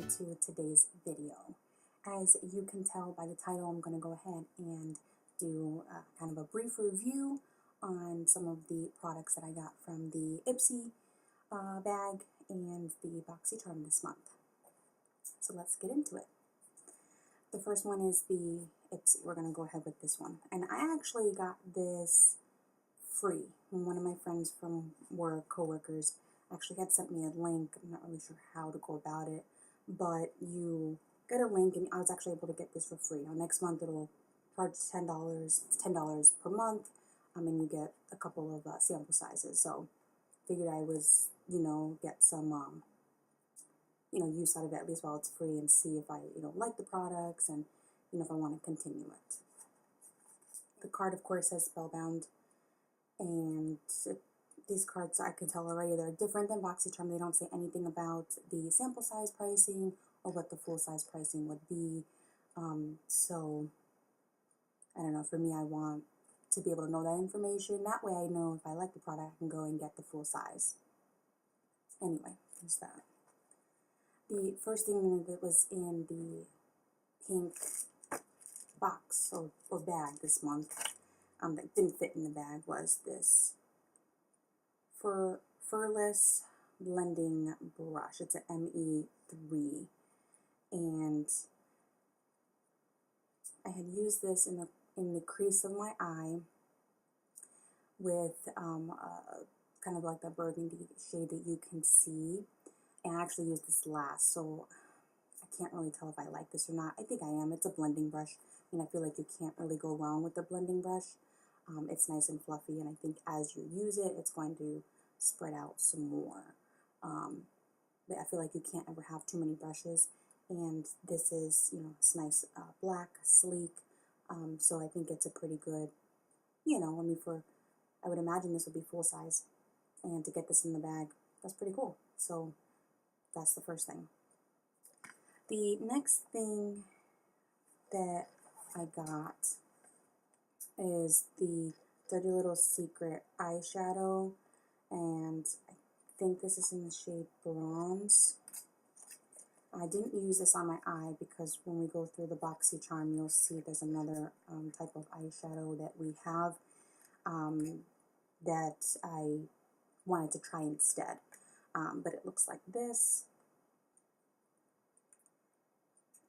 to today's video. As you can tell by the title, I'm going to go ahead and do kind of a brief review on some of the products that I got from the Ipsy bag and the Boxycharm this month. So let's get into it. The first one is the Ipsy. We're going to go ahead with this one. And I actually got this free. One of my friends from work, coworkers, actually had sent me a link. I'm not really sure how to go about it, but you get a link, and I was actually able to get this for free. Now, next month it'll charge $10. It's $10 per month, and you get a couple of sample sizes. So figured I was, get some, use out of it at least while it's free, and see if I, like the products, and if I want to continue it. The card, of course, says Spellbound, and these cards, I can tell already, they're different than Boxycharm. They don't say anything about the sample size pricing or what the full size pricing would be. So, I don't know, for me, I want to be able to know that information. That way I know if I like the product, I can go and get the full size. Anyway, there's that. The first thing that was in the pink box or bag this month that didn't fit in the bag was this Furless blending brush. It's an ME3, and I had used this in the crease of my eye with kind of like the burgundy shade that you can see, and I actually used this last, so I can't really tell if I like this or not. I think I am. It's a blending brush, and I feel like you can't really go wrong with the blending brush. It's nice and fluffy, and I think as you use it, it's going to spread out some more. But I feel like you can't ever have too many brushes, and this is, it's nice, black, sleek, so I think it's a pretty good, I would imagine this would be full size, and to get this in the bag, that's pretty cool. So that's the first thing. The next thing that I got is the Dirty Little Secret eyeshadow, and I think this is in the shade Bronze. I didn't use this on my eye because when we go through the Boxycharm, you'll see there's another type of eyeshadow that we have that I wanted to try instead. But it looks like this.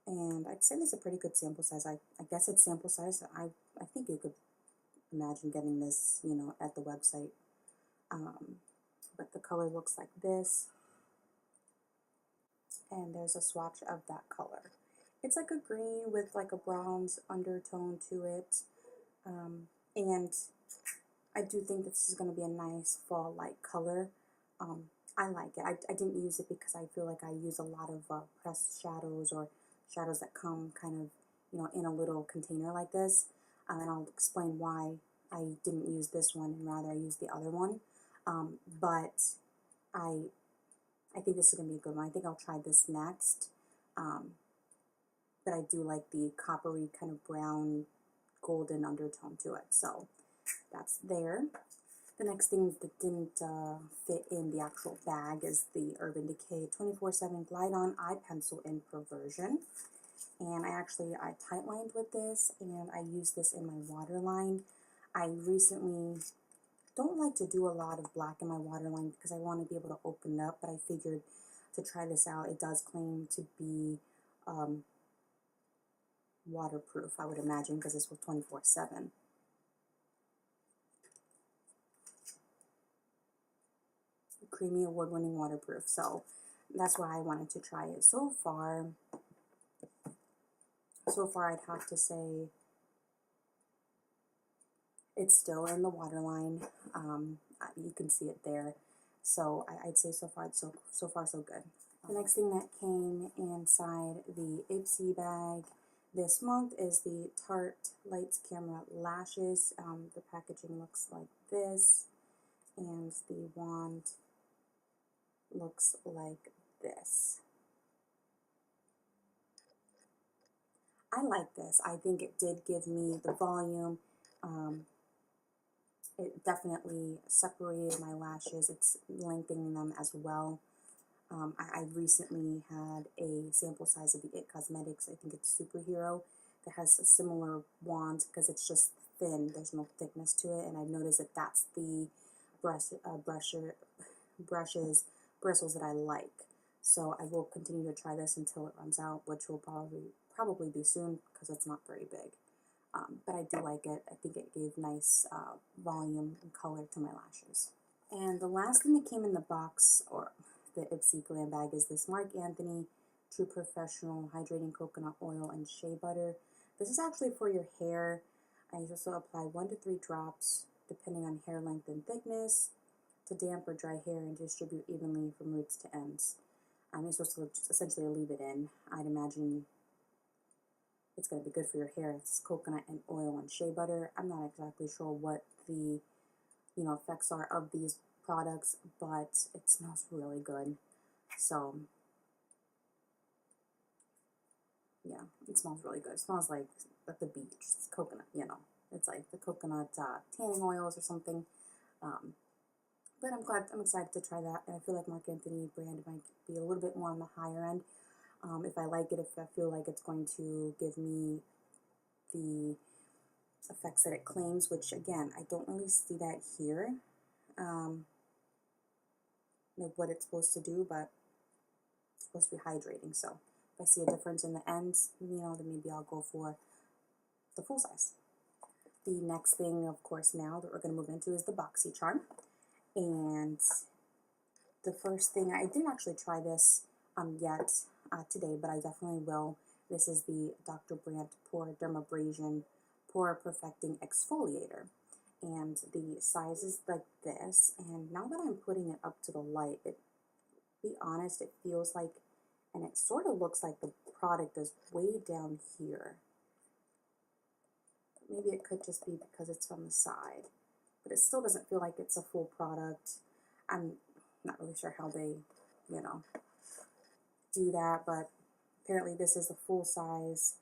And I'd say this is a pretty good sample size. I guess it's sample size. I think you could imagine getting this, at the website. But the color looks like this. And there's a swatch of that color. It's like a green with like a bronze undertone to it. And I do think this is going to be a nice fall-like color. I like it. I didn't use it because I feel like I use a lot of pressed shadows or shadows that come kind of, in a little container like this. And I'll explain why I didn't use this one and rather I used the other one. But I think this is going to be a good one. I think I'll try this next. But I do like the coppery kind of brown golden undertone to it. So that's there. The next thing that didn't fit in the actual bag is the Urban Decay 24/7 Glide On Eye Pencil in Perversion. And I tightlined with this, and I used this in my waterline. I recently don't like to do a lot of black in my waterline because I want to be able to open it up, but I figured to try this out. It does claim to be waterproof, I would imagine, because this was 24/7. Creamy, award-winning waterproof, so that's why I wanted to try it. So far I'd have to say it's still in the waterline. You can see it there, so I'd say so far so good. The next thing that came inside the Ipsy bag this month is the Tarte Lashes. The packaging looks like this, and the wand looks like this. I like this. I think it did give me the volume. It definitely separated my lashes. It's lengthening them as well. I recently had a sample size of the It Cosmetics, I think it's Superhero, that has a similar wand because it's just thin, there's no thickness to it, and I've noticed that that's the bristles that I like. So I will continue to try this until it runs out, which will probably be soon because it's not very big. But I do like it. I think it gave nice volume and color to my lashes. And the last thing that came in the box, or the Ipsy Glam Bag, is this Marc Anthony True Professional Hydrating Coconut Oil and Shea Butter. This is actually for your hair. I also apply 1 to 3 drops, depending on hair length and thickness, to damp or dry hair and distribute evenly from roots to ends. You're supposed to just essentially leave it in. I'd imagine it's going to be good for your hair. It's coconut and oil and shea butter. I'm not exactly sure what the effects are of these products, but it smells really good. So yeah, it smells really good. It smells like at the beach. It's coconut, It's like the coconut tanning oils or something. But I'm excited to try that, and I feel like Marc Anthony brand might be a little bit more on the higher end. If I like it, if I feel like it's going to give me the effects that it claims, which again, I don't really see that here, like what it's supposed to do, but it's supposed to be hydrating. So if I see a difference in the ends, then maybe I'll go for the full size. The next thing, of course, now that we're going to move into is the Boxycharm. And the first thing, I didn't actually try this yet today, but I definitely will. This is the Dr. Brandt Pore Dermabrasion Pore Perfecting Exfoliator. And the size is like this. And now that I'm putting it up to the light, to be honest, it feels like, and it sort of looks like the product is way down here. Maybe it could just be because it's from the side, but it still doesn't feel like it's a full product. I'm not really sure how they, do that, but apparently this is the full size.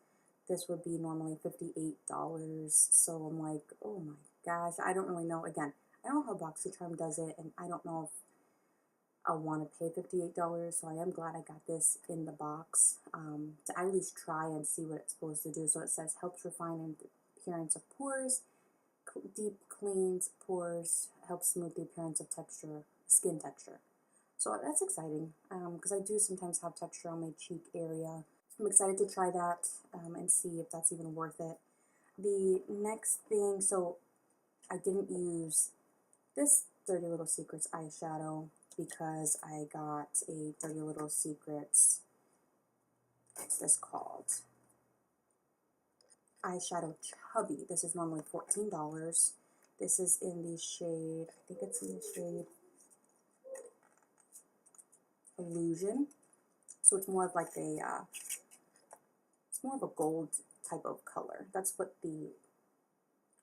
This would be normally $58, so I'm like, oh my gosh, I don't really know. Again, I don't know how Boxycharm does it, and I don't know if I'll want to pay $58, so I am glad I got this in the box to at least try and see what it's supposed to do. So it says helps refine the appearance of pores, deep cleans pores, helps smooth the appearance of skin texture. So that's exciting because I do sometimes have texture on my cheek area. So I'm excited to try that and see if that's even worth it. The next thing, so I didn't use this Dirty Little Secrets eyeshadow because I got a Dirty Little Secrets, what's this called? Eyeshadow Chubby. This is normally $14. This is in the shade, I think it's in the shade Illusion. So it's more of like it's more of a gold type of color. That's what the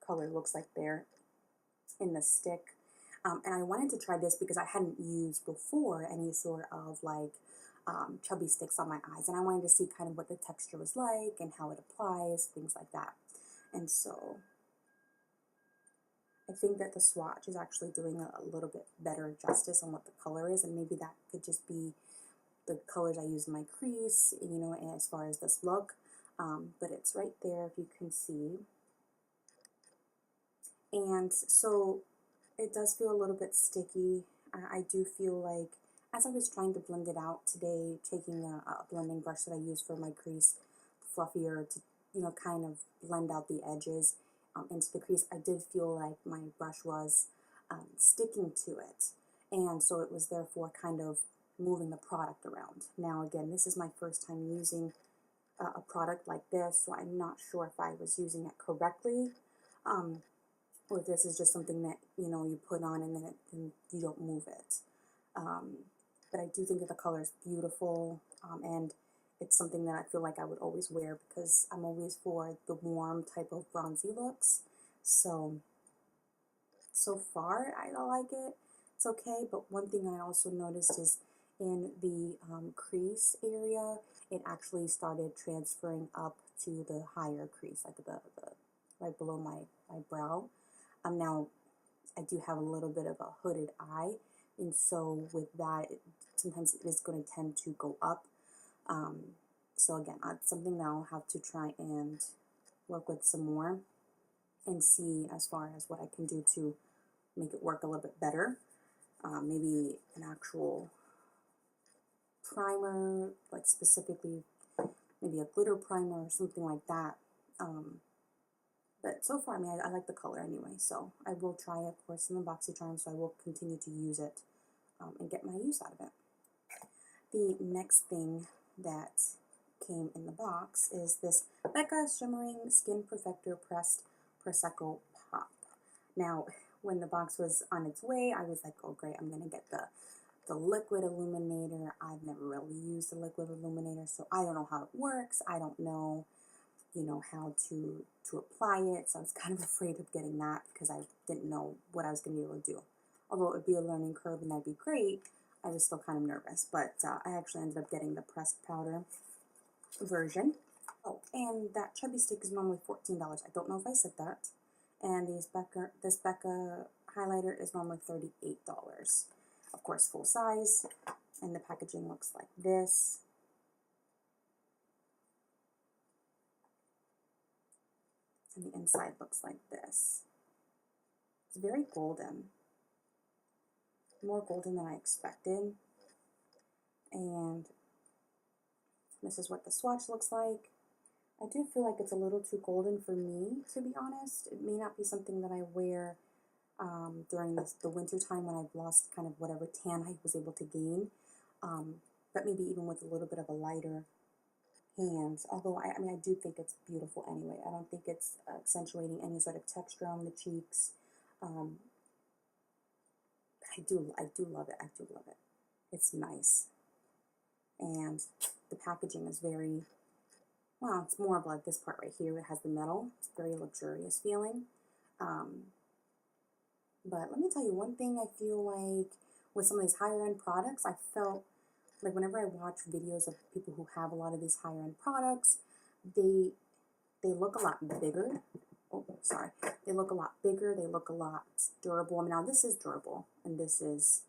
color looks like there in the stick. And I wanted to try this because I hadn't used before any sort of like chubby sticks on my eyes, and I wanted to see kind of what the texture was like and how it applies, things like that. And so I think that the swatch is actually doing a little bit better justice on what the color is, and maybe that could just be the colors I use in my crease, as far as this look. But it's right there if you can see. And so it does feel a little bit sticky. I do feel like, as I was trying to blend it out today, taking a blending brush that I use for my crease, fluffier, to kind of blend out the edges into the crease, I did feel like my brush was sticking to it, and so it was therefore kind of moving the product around. Now again, this is my first time using a product like this, so I'm not sure if I was using it correctly, or if this is just something that you put on and then you don't move it. But I do think that the color is beautiful, and it's something that I feel like I would always wear because I'm always for the warm type of bronzy looks. So far I like it. It's okay, but one thing I also noticed is in the crease area, it actually started transferring up to the higher crease, like the right below my brow. Now I do have a little bit of a hooded eye, and so with that, sometimes it is going to tend to go up. So again, it's something that I'll have to try and work with some more and see as far as what I can do to make it work a little bit better. Maybe an actual primer, like specifically maybe a glitter primer or something like that. But so far, I mean, I like the color anyway, so I will try it, of course, in the Boxycharm, so I will continue to use it and get my use out of it. The next thing that came in the box is this Becca Shimmering Skin Perfector Pressed Prosecco Pop. Now, when the box was on its way, I was like, oh great, I'm going to get the liquid illuminator. I've never really used the liquid illuminator, so I don't know how it works. I don't know, you know, how to apply it, so I was kind of afraid of getting that because I didn't know what I was going to be able to do. Although it would be a learning curve and that'd be great, I was still kind of nervous, but I actually ended up getting the pressed powder version. Oh, and that Chubby stick is normally $14. I don't know if I said that. And this Becca highlighter is normally $38. Of course, full size, and the packaging looks like this. And the inside looks like this. It's very golden. More golden than I expected. And this is what the swatch looks like. I do feel like it's a little too golden for me, to be honest. It may not be something that I wear during the winter time when I've lost kind of whatever tan I was able to gain. But maybe even with a little bit of a lighter hands, although I mean I do think it's beautiful anyway. I don't think it's accentuating any sort of texture on the cheeks. I do love it. I do love it. It's nice, and the packaging is very well. It's more of like this part right here. It has the metal. It's very luxurious feeling. But let me tell you one thing. I feel like with some of these higher end products, I felt like whenever I watch videos of people who have a lot of these higher end products, they look a lot bigger. Oh, sorry. They look a lot bigger. They look a lot durable. I mean, now this is durable, and this is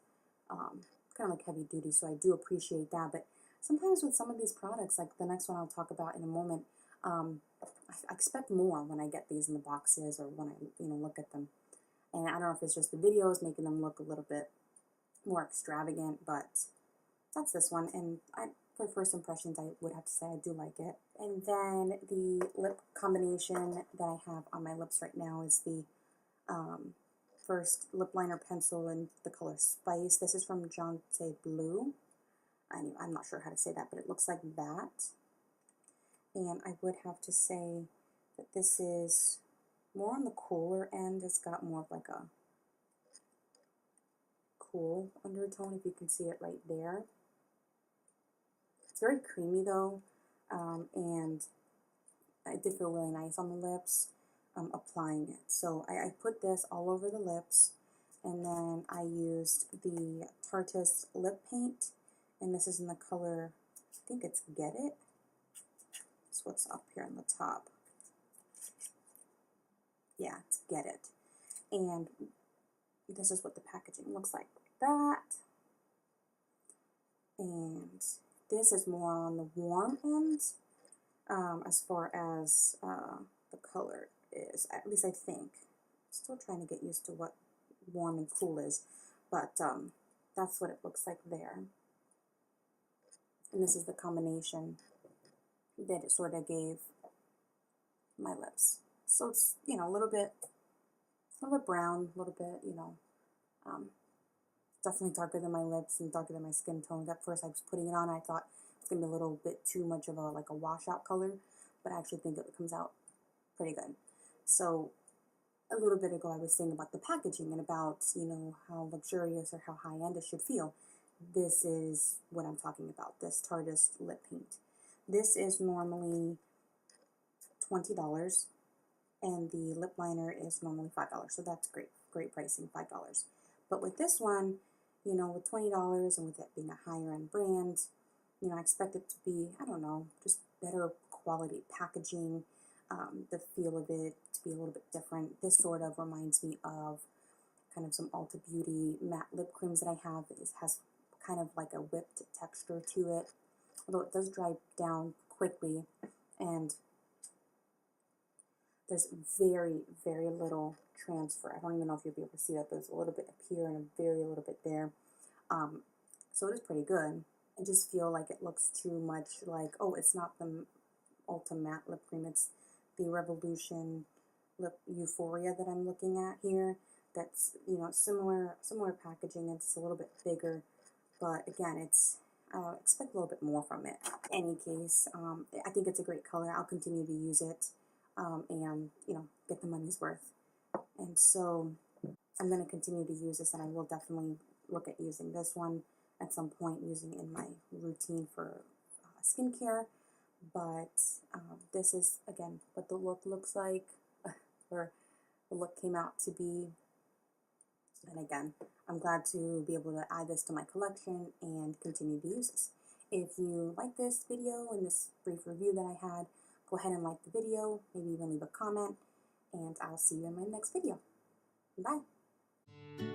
kind of like heavy duty, so I do appreciate that. But sometimes with some of these products, like the next one I'll talk about in a moment, I expect more when I get these in the boxes or when I look at them. And I don't know if it's just the videos making them look a little bit more extravagant, but that's this one. And for first impressions, I would have to say I do like it. And then the lip combination that I have on my lips right now is the first lip liner pencil in the color Spice. This is from Jante Blue. I'm not sure how to say that, but it looks like that. And I would have to say that this is more on the cooler end. It's got more of like a cool undertone, if you can see it right there. It's very creamy though, and it did feel really nice on the lips applying it. So I put this all over the lips, and then I used the Tarte lip paint, and this is in the color, I think it's Get It. That's what's up here on the top. Yeah, it's Get It. And this is what the packaging looks like that. And this is more on the warm end as far as the color is, at least I think. Still trying to get used to what warm and cool is, but that's what it looks like there. And this is the combination that it sort of gave my lips. So it's, a little bit brown, a little bit, definitely darker than my lips and darker than my skin tone. At first I was putting it on, I thought it's going to be a little bit too much of a washout color, but I actually think it comes out pretty good. So a little bit ago I was saying about the packaging and about, how luxurious or how high-end it should feel. This is what I'm talking about, this Tarte lip paint. This is normally $20, and the lip liner is normally $5, so that's great pricing, $5. But with this one, with $20 and with it being a higher end brand, I expect it to be, I don't know, just better quality packaging, the feel of it to be a little bit different. This sort of reminds me of kind of some Ulta Beauty matte lip creams that I have. It has kind of like a whipped texture to it, although it does dry down quickly, and there's very, very little transfer. I don't even know if you'll be able to see that. There's a little bit up here and a very little bit there. So it is pretty good. I just feel like it looks too much like, oh, it's not the Ulta Matte Lip Cream. It's the Revolution Lip Euphoria that I'm looking at here. That's, you know, similar packaging. It's a little bit bigger, but again, it's expect a little bit more from it. In any case, I think it's a great color. I'll continue to use it, and you know, get the money's worth. And so I'm going to continue to use this, and I will definitely look at using this one at some point, using it in my routine for skincare. But this is, again, what the look looks like, or the look came out to be. And again, I'm glad to be able to add this to my collection and continue to use this. If you like this video and this brief review that I had, go ahead and like the video, maybe even leave a comment, and I'll see you in my next video. Bye!